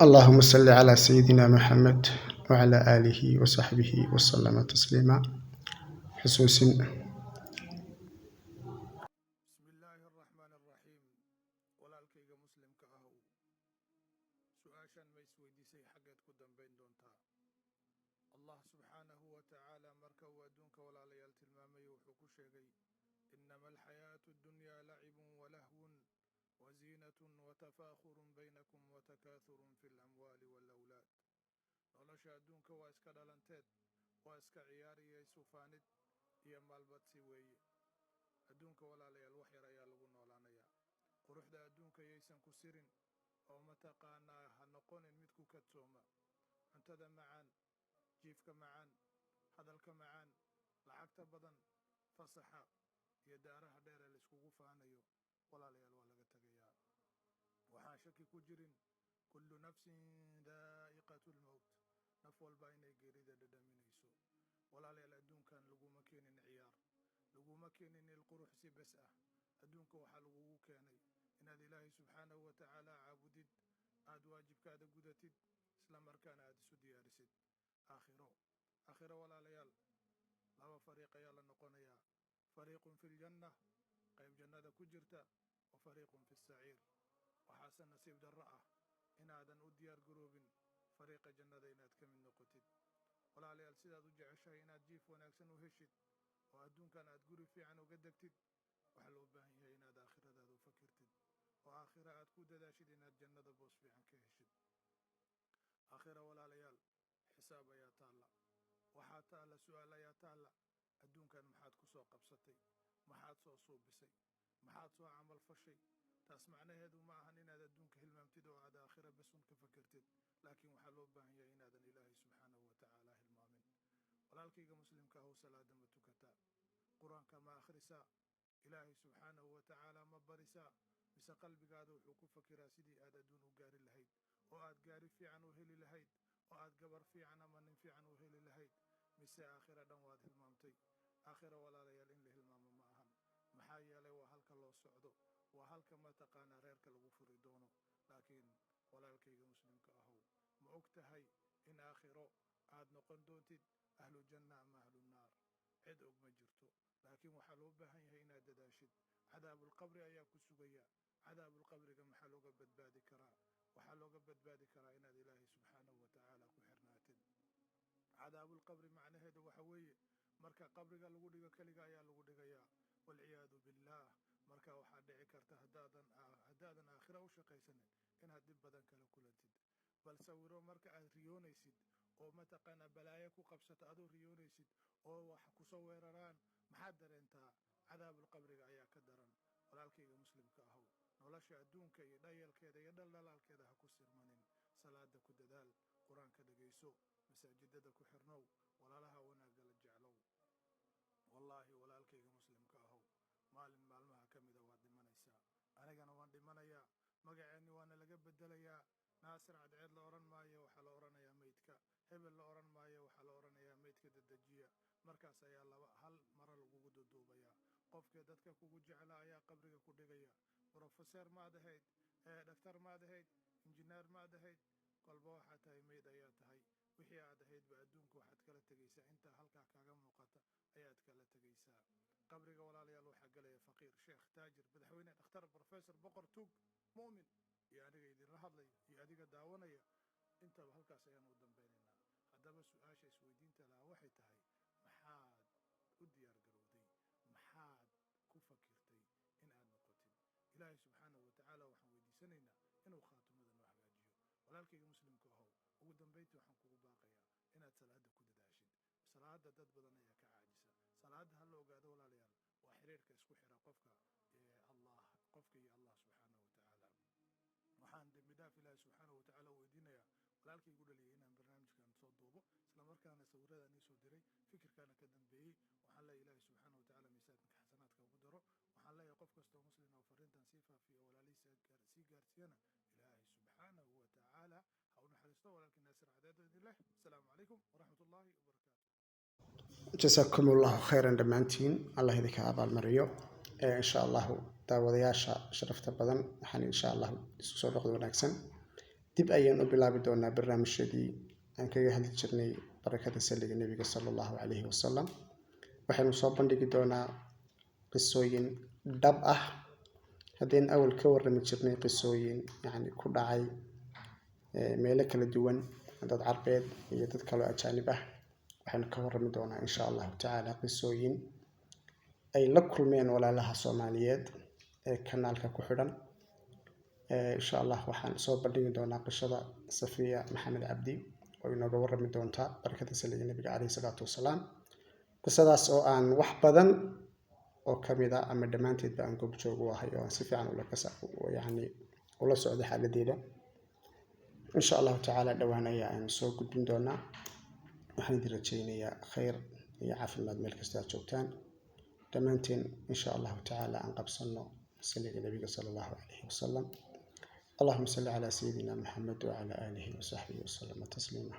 اللهم صل على سيدنا محمد وعلى آله وصحبه وسلم تسليما. حسوس بسم الله الرحمن الرحيم. walaalkayga muslimka ahow su-aashan ma isweydiisay xaggeed ku dambayn doontaa? allah subxaanahu wa tacaala marka uu adduunka walaalayaal tilmaamay wuxuu ku sheegay inama alxayaatu addunyaa lacibun walahwun waziinatun watafaakhurun baynakum watakaahurun fi lamwaali waalawlaad. nolosha adduunka waa iska dhalanteed, waa iska ciyaar iyo isufaanid iyo maalbadsi weeye. adduunka walaalayaal wax yar ayaa lagu noolaanayaa. quruxda adduunka yaysan ku sirin oo mataqaanaa ha noqonin mid ku kadsooma. cuntada macaan, jiifka macaan, hadalka macaan, lacagta badan, fasaxa iyo daaraha dheer ee laiskugu faanayo walaalayaal waa laga tegayaa. waxaan shaki ku jirin kullu nafsin daa'iqatu lmowt, naf walba inay geerida dhadhaminayso. walaalayaal adduunkan laguma keenin ciyaar, laguma keenin ilqurux si bes ah. adduunka waxaa lagugu keenay inaad ilaahay subxaanahu wa tacaala caabudid, aad waajibkaada gudatid, isla markaana aad isu diyaarisid aakhiro walaalayaal laba fariiq ayaa la noqonayaa. fariiqun fi ljanna, qayb jannada ku jirta, wa fariiqun fi saciir. waxaase nasiib darro ah inaadan u diyaar garoobin fariiqa jannada inaad ka mid noqotid. walaalayaal sidaad u jeceshahay inaad jiif wanaagsan u heshid oo adduunkan aad guri fiican uga degtid, waxaa loo baahan yahay inaad aakhiradaada u fakirtid oo aakhira aad ku dadaashid inaad jannada boos fiican ka heshid. aakhira walaalayaal xisaab ayaa taalla, waxaa taalla su'aal ayaa taalla. adduunkan maxaad ku soo qabsatay? maxaad soo suubisay? maxaad soo camal fashay? taas macnaheedu ma ahan inaad adduunka hilmaamtid oo aad aakhira besun ka fakirtid, laakiin waxaa loo baahan yahay inaadan ilaahay subxaanahu wa tacaala hilmaamin. walaalkayga muslimka ahow salaada ma tukataa? qur-aanka ma akhrisaa? ilaahay subxaanahu wa tacaala ma barisaa? mise qalbigaada wuxuu ku fakiraa sidii aad adduun u gaari lahayd oo aad gaari fiican u heli lahayd oo aad gabar fiican ama nin fiican u heli lahayd? mise aakhira dhan waad hilmaamtay? aakhira walaalayaal in la hilmaamo ma ahan, maxaa yeelay waa halka loo socdo, waa halka mataqaanaa reerka lagu furi doono. laakiin walaalkayga muslimka ahow ma og tahay in aakhiro aad noqon doontid ahlu janna ama ahlu naar? cid og ma jirto, laakiin waxaa loo baahan yahay inaad dadaashid. cadaabulqabri ayaa ku sugaya. cadaabulqabriga maxaa looga badbaadi karaa? waxaa looga badbaadi karaa inaad ilaahay subxaanahu wa tacaala ku xirnaatid. cadaabulqabri macnaheedu waxa weeye marka qabriga lagu dhigo keliga ayaa lagu dhigayaa, waalciyaadu billaah. marka waxaa dhici karta haddaadan aakhira u shaqaysanin inaad dhib badan kala kulantid. bal sawiro marka aad riyoonaysid oo mataqaanaa balaayo ku qabsato adoo riyoonaysid oo wax kusoo weeraraan, maxaad dareentaa? cadaabulqabriga ayaa ka daran. walaalkayga muslimka ahow nolosha adduunka iyo dhayalkeeda iyo dhaldhalaalkeeda ha ku sirmanin. salaada ku dadaal, qur-aanka dhegayso, masaajidada ku xirnow, walaalaha wanaagga la jeclow. wallaahi walaalkayga muslimka ahow maalin maalmaha ka mida waad dhimanaysaa, anigana waan dhimanayaa. magaceenni waana laga bedelayaa. naasir cadceed la odhan maayo, waxaa la odhanayaa meydka. hebel la odhan maayo, waxaa la odhanayaa meydka dedejiya. markaas ayaa hal mara lagugu duduubayaa. qofkee dadka kugu jeclaa ayaa qabriga ku dhigaya. brofeseer maad ahayd, dhaktar maad ahayd, injineer maad ahayd, kolba waxaa tahay meyd ayaa tahay. wixii aad ahaydba adduunka waxaad kala tegaysaa, intaa halkaa kaaga muuqata ayaad kala tegaysaa. qabriga walaalayaal waxaa gelaya faqiir, sheekh, taajir, madaxweyne, dhakhtar, brofesor, boqor, tuug, mu'min iyo aniga idinla hadlaya iyo adiga daawanaya, intaba halkaas ayaan u dambaynaynaa. haddaba su-aasha isweydiinta lahaa waxay tahay, maxaad u diyaar garowday? maxaad ku fakirtay in aad noqotid? ilaahay subxaanahu wa tacaala waxaan weydiisanaynaa inuu khaatimada noo hagaajiyo. walaalkayga muslimka ahow ugu dambayntii waxaan kugu baaqayaa inaad salaada ku dadaashid. salaada dad badan ayaa ka caajisa. salaada ha la ogaado walaalayaal waa xiriirka isku xira qofka iyo allah subxaanahu wa tacaala. waxaan dembi dhaaf ilaahay subxaanahu wa tacaala u weydiinayaa walaalkay igu dhaliyay inaan barnaamijkan soo duubo, isla markaana sawirada nii soo diray, fikirkaana ka dambeeyey. waxaan leeyahay ilaahay subxaanahu wa tacaala miisaanka xasanaadka ugu daro. waxaan leeyahay qof kastoo muslim oo fariintan sii faafiyo walaalihiisa sii gaarsiyana ilaahay subxaanahu wa tacaala ha u naxariisto. walaalkii naasir cadeed oo idin leh asalaamu calaykum waraxmat ullaahi wabarakaatu. jasaakum allahu khayran dhammaantiin. allah idinka abaalmariyo. insha allahu daawadayaasha sharafta badan waxaan insha allahu isku soo dhoqdo wanaagsan. dib ayaan u bilaabi doonaa barnaamijyadii aan kaga hadli jirnay barakada saliga nabiga sallallahu alayhi wasallam. waxaynu soo bandhigi doonaa qisooyin dhab ah. haddeen awal ka warrami jirnay qisooyin ku dhacay meelo kala duwan, dad carbeed iyo dad kale ajaanib ah, waxaynu ka warrami doonaa insha allahu tacaala qisooyin ay la kulmeen walaalaha Soomaaliyeed ee kanaalka ku xidhan. insha allah waxaan soo bandhigi doonaa qisada Safiya Maxamed Cabdi oo inooga warrami doonta barakada saliga nabiga calayhi salaatu wasalaam. qisadaas oo aan wax badan oo kamid ah ama dhammaanteedba aan goob joog u ahay oo aan si fiican ula socdo xaaladeeda. insha allahu tacaala dhowaan ayaan soo gudbin doonaa. waxaan idin rajaynayaa khayr iyo caafimaad meel kasta aad joogtaan. dhammaanteen insha allahu tacaala aan qabsano saliga nabiga sallallahu alayhi wasallam. اللهم صل على سيدنا محمد وعلى آله وصحبه وسلم تسليما.